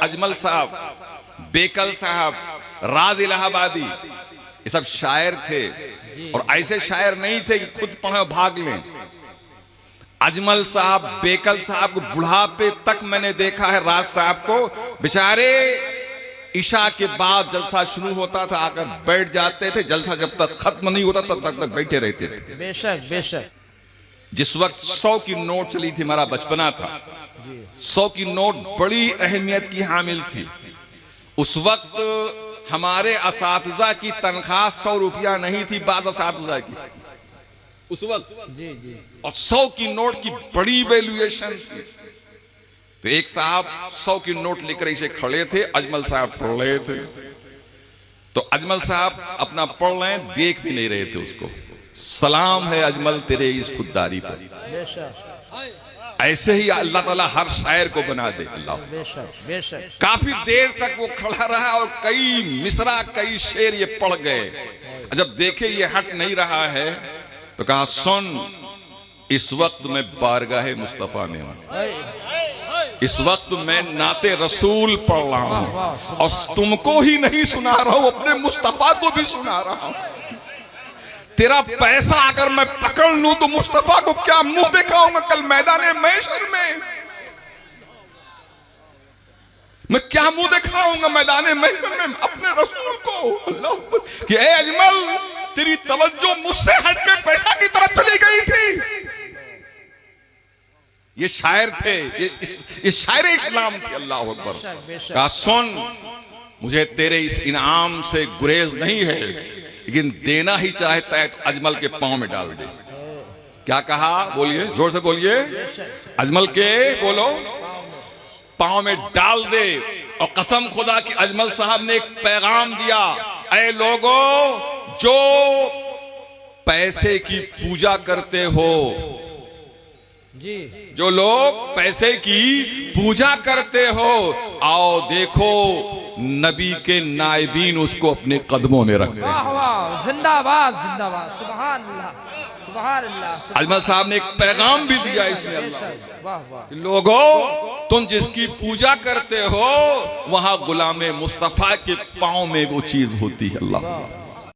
अजमल साहब, बेकल साहब, राज इलाहाबादी, ये सब शायर थे। और ऐसे शायर नहीं थे कि खुद पढ़े भाग लें। अजमल साहब, बेकल साहब को बुढ़ापे तक मैंने देखा है। राज साहब को बेचारे ईशा के बाद जलसा शुरू होता था, आकर बैठ जाते थे। जलसा जब तक खत्म नहीं होता तब तक बैठे रहते थे। बेशक बेशक। जिस वक्त 100 की नोट चली थी, हमारा बचपना था, 100 की नोट बड़ी अहमियत की हामिल थी। उस वक्त हमारे असातिज़ा की तनख्वाह 100 रुपया नहीं थी, बाद असातिज़ा की उस वक्त। जी जी। और 100 की नोट की बड़ी वैल्यूएशन थी। तो एक साहब 100 की नोट लेकर इसे खड़े थे, अजमल साहब पढ़ रहे थे। तो अजमल साहब अपना पढ़ रहे, देख भी नहीं रहे थे उसको। सलाम है अजमल तेरे इस खुददारी पर। बेशक। ऐसे ही अल्लाह ताला हर शायर को बना दे। अल्लाह बेशक बेशक। काफी देर तक वो खड़ा रहा और कई मिसरा, कई शेर ये पढ़ गए। जब देखे ये हट नहीं रहा है तो कहा, सुन, इस वक्त मैं बारगाहे मुस्तफा में हूं। इस वक्त मैं नाते रसूल पढ़ रहा हूं और तुमको ही नहीं सुना रहा हूं, अपने मुस्तफा को भी सुना रहा हूं। तेरा पैसा अगर मैं पकड़ लूं तो मुस्तफा को क्या मुंह दिखाऊंगा कल मैदाने महशर में? मैं क्या मुंह दिखाऊंगा मैदाने महशर में अपने रसूल को? अल्लाह कि ए अजमल, तेरी तवज्जो मुझसे हटके पैसा की तरफ चली गई थी। ये शायर थे, ये शायर इस्लाम थे। अल्लाह अकबर। कहा, सुन, मुझे तेरे इस इनाम से गुरेज नहीं है, लेकिन देना ही चाहता है तो अजमल के पांव में डाल दे। क्या कहा? बोलिए, जोर से बोलिए। अजमल के बोलो पांव में डाल दे। और कसम खुदा कि अजमल साहब ने एक पैगाम दिया, ऐ लोगों जो पैसे की पूजा करते हो, जी, जो लोग पैसे की पूजा करते हो, आओ देखो नबी के नायबीन उसको अपने कदमों में रखते हैं। वाह वाह, जिंदाबाद जिंदाबाद, सुभान अल्लाह सुभान अल्लाह। अजमल साहब ने एक पैगाम भी दिया इसमें। वाह वाह। लोगों, तुम जिसकी पूजा करते हो वहां गुलामे मुस्तफा के पांव में वो चीज होती है। अल्लाह